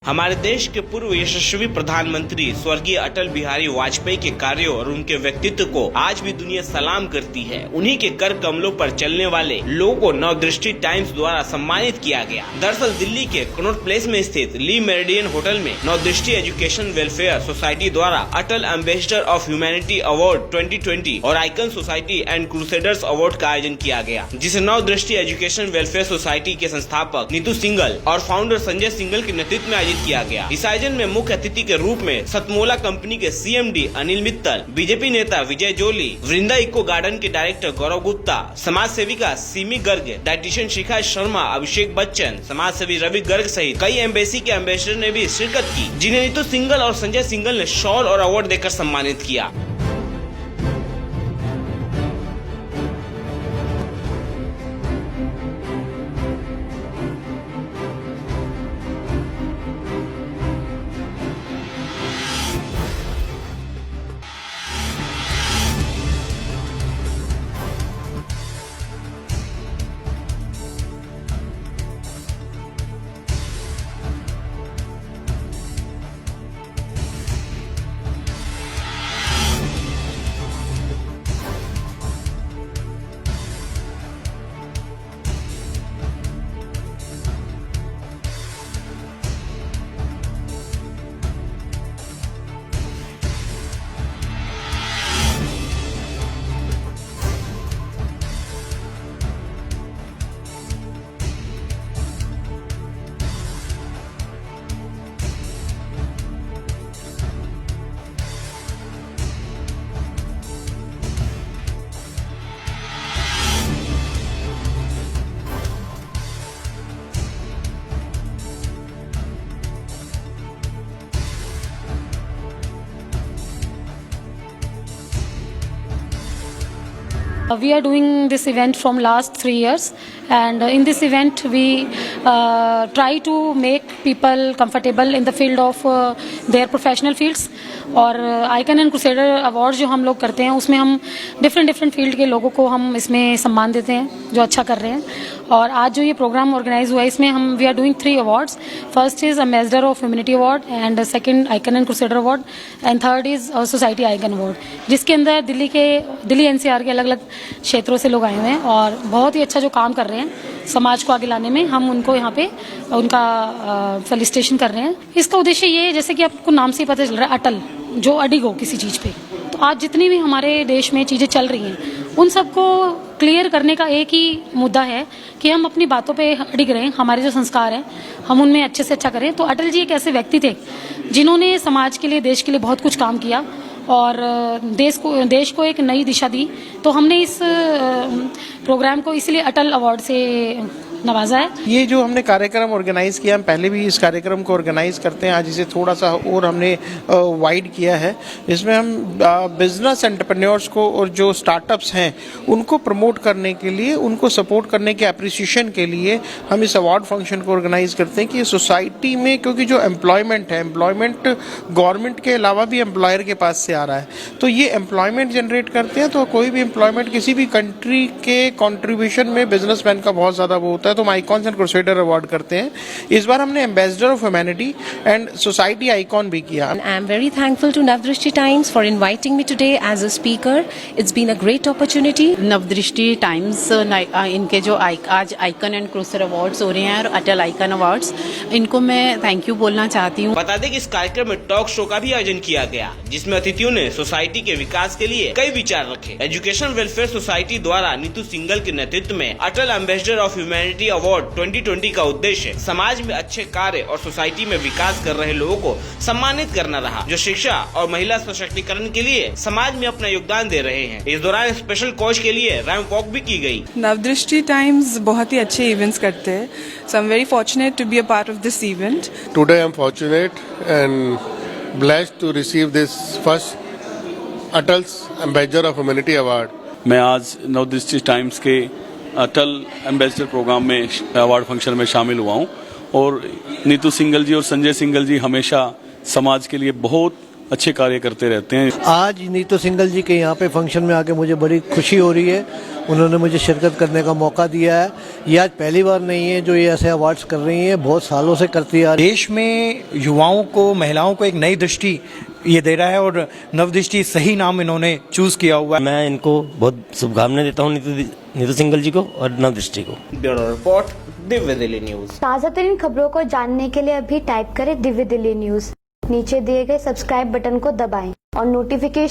हमारे देश के पूर्व यशस्वी प्रधानमंत्री स्वर्गीय अटल बिहारी वाजपेयी के कार्यों और उनके व्यक्तित्व को आज भी दुनिया सलाम करती है। उन्हीं के कर कमलों पर चलने वाले लोगों को नवदृष्टि टाइम्स द्वारा सम्मानित किया गया। दरअसल दिल्ली के कनॉट प्लेस में स्थित ली मेरिडियन होटल में नवदृष्टि एजुकेशन वेलफेयर सोसाइटी द्वारा अटल एम्बेसडर ऑफ ह्यूमैनिटी अवार्ड 2020 और icon society and crusaders award का आयोजन किया गया, जिसे नवदृष्टि एजुकेशन वेलफेयर सोसाइटी के संस्थापक नीतू सिंघल और फाउंडर संजय सिंघल के नेतृत्व में किया गया। इस आयोजन में मुख्य अतिथि के रूप में सतमोला कंपनी के सीएमडी अनिल मित्तल, बीजेपी नेता विजय जोली, वृंदा इको गार्डन के डायरेक्टर गौरव गुप्ता, समाज सेविका सिमी गर्ग, डाइटिशियन शिखा शर्मा, अभिषेक बच्चन, समाज सेवी रवि गर्ग सहित कई एम्बेसी के एम्बेसडर ने भी शिरकत की, जिन्हें नीतू सिंघल और संजय सिंघल ने शॉल और अवार्ड देकर सम्मानित किया। We are doing this event from last 3 years, and in this event we try to make people comfortable in the field of their professional fields. और आइकन एंड क्रूसेडर अवार्ड जो हम लोग करते हैं उसमें हम डिफरेंट फील्ड के लोगों को हम इसमें सम्मान देते हैं जो अच्छा कर रहे हैं। और आज जो ये प्रोग्राम ऑर्गेनाइज हुआ है इसमें हम we are doing 3 awards. First is ambassador of humanity award, and second icon and crusader award, and third is society icon award, जिसके अंदर दिल्ली एनसीआर के अलग अलग क्षेत्रों से लोग आए हुए हैं और बहुत ही अच्छा जो काम कर रहे हैं समाज को आगे लाने में, हम उनको यहाँ पे उनका फेलिसिटेशन कर रहे हैं। इसका उद्देश्य ये, जैसे कि आपको नाम से ही पता चल रहा है, अटल जो अडिग हो किसी चीज पे, तो आज जितनी भी हमारे देश में चीजें चल रही हैं उन सबको क्लियर करने का एक ही मुद्दा है कि हम अपनी बातों पे अडिग रहें, हमारे जो संस्कार हैं हम उनमें अच्छे से अच्छा करें। तो अटल जी एक ऐसे व्यक्ति थे जिन्होंने समाज के लिए, देश के लिए बहुत कुछ काम किया और देश को एक नई दिशा दी। तो हमने इस प्रोग्राम को इसलिए अटल अवार्ड से नवाजा है। ये जो हमने कार्यक्रम ऑर्गेनाइज किया, हम पहले भी इस कार्यक्रम को ऑर्गेनाइज करते हैं, आज इसे थोड़ा सा और हमने वाइड किया है। इसमें हम बिजनेस एंटरप्रेन्योर्स को और जो स्टार्टअप्स हैं उनको प्रमोट करने के लिए, उनको सपोर्ट करने के अप्रिसिएशन के लिए हम इस अवार्ड फंक्शन को ऑर्गेनाइज करते हैं कि सोसाइटी में, क्योंकि जो एम्प्लॉयमेंट है, एम्प्लॉयमेंट गवर्नमेंट के अलावा भी एम्प्लॉयर के पास से आ रहा है, तो ये एम्प्लॉयमेंट जनरेट करते हैं। तो कोई भी एम्प्लॉयमेंट किसी भी कंट्री के कॉन्ट्रीब्यूशन में बिजनेसमैन का बहुत ज्यादा वो होता है, तो हम आइकॉन्स एंड क्रूसेडर अवार्ड करते हैं। इस बार हमने ambassador of humanity and society icon भी किया। I am very thankful to Navdrishti Times for inviting me today as a speaker. It's been a great opportunity. Navdrishti Times इनके जो आज आइकन एंड क्रूसेडर अवार्ड्स हो रहे हैं और अटल आइकन अवार्ड्स, इनको मैं थैंक यू बोलना चाहती हूँ। बता दें कि इस कार्यक्रम में टॉक शो का भी आयोजन किया गया, जिसमें अतिथियों ने सोसाइटी के विकास के लिए कई विचार रखे। एजुकेशन वेलफेयर सोसाइटी द्वारा नीतू सिंघल के नेतृत्व में अटल एम्बेसडर ऑफ ह्यूमैनिटी अवार्ड 2020 का उद्देश्य समाज में अच्छे कार्य और सोसाइटी में विकास कर रहे लोगों को सम्मानित करना रहा, जो शिक्षा और महिला सशक्तिकरण के लिए समाज में अपना योगदान दे रहे हैं। इस दौरान स्पेशल कोच के लिए रैंप वॉक भी की गई। नवदृष्टि टाइम्स बहुत ही अच्छे इवेंट्स करते हैं, so I am very fortunate to be a part of this event. Today I am fortunate and blessed to receive this first Atal's ambassador of humanity award. मैं आज नवदृष्टि टाइम्स के अटल एम्बेसडर प्रोग्राम में award function में शामिल हुआ हूँ और नीतू सिंघल जी और संजय सिंघल जी हमेशा समाज के लिए बहुत अच्छे कार्य करते रहते हैं। आज नीतू सिंघल जी के यहाँ पे फंक्शन में आके मुझे बड़ी खुशी हो रही है। उन्होंने मुझे शिरकत करने का मौका दिया है। ये आज पहली बार नहीं है जो ये ऐसे अवार्ड्स कर रही हैं, बहुत सालों से करती आ रही है। देश में युवाओं को, महिलाओं को एक नई दृष्टि ये दे रहा है और नवदृष्टि सही नाम इन्होंने चूज किया हुआ है। मैं इनको बहुत शुभकामनाएं देता हूँ, नीतू सिंघल जी को और नवदृष्टि को। Bureau report, Divya Delhi news. ताज़ा तरीन खबरों को जानने के लिए अभी टाइप करें दिव्य दिल्ली न्यूज। नीचे दिए गए सब्सक्राइब बटन को दबाएं और नोटिफिकेशन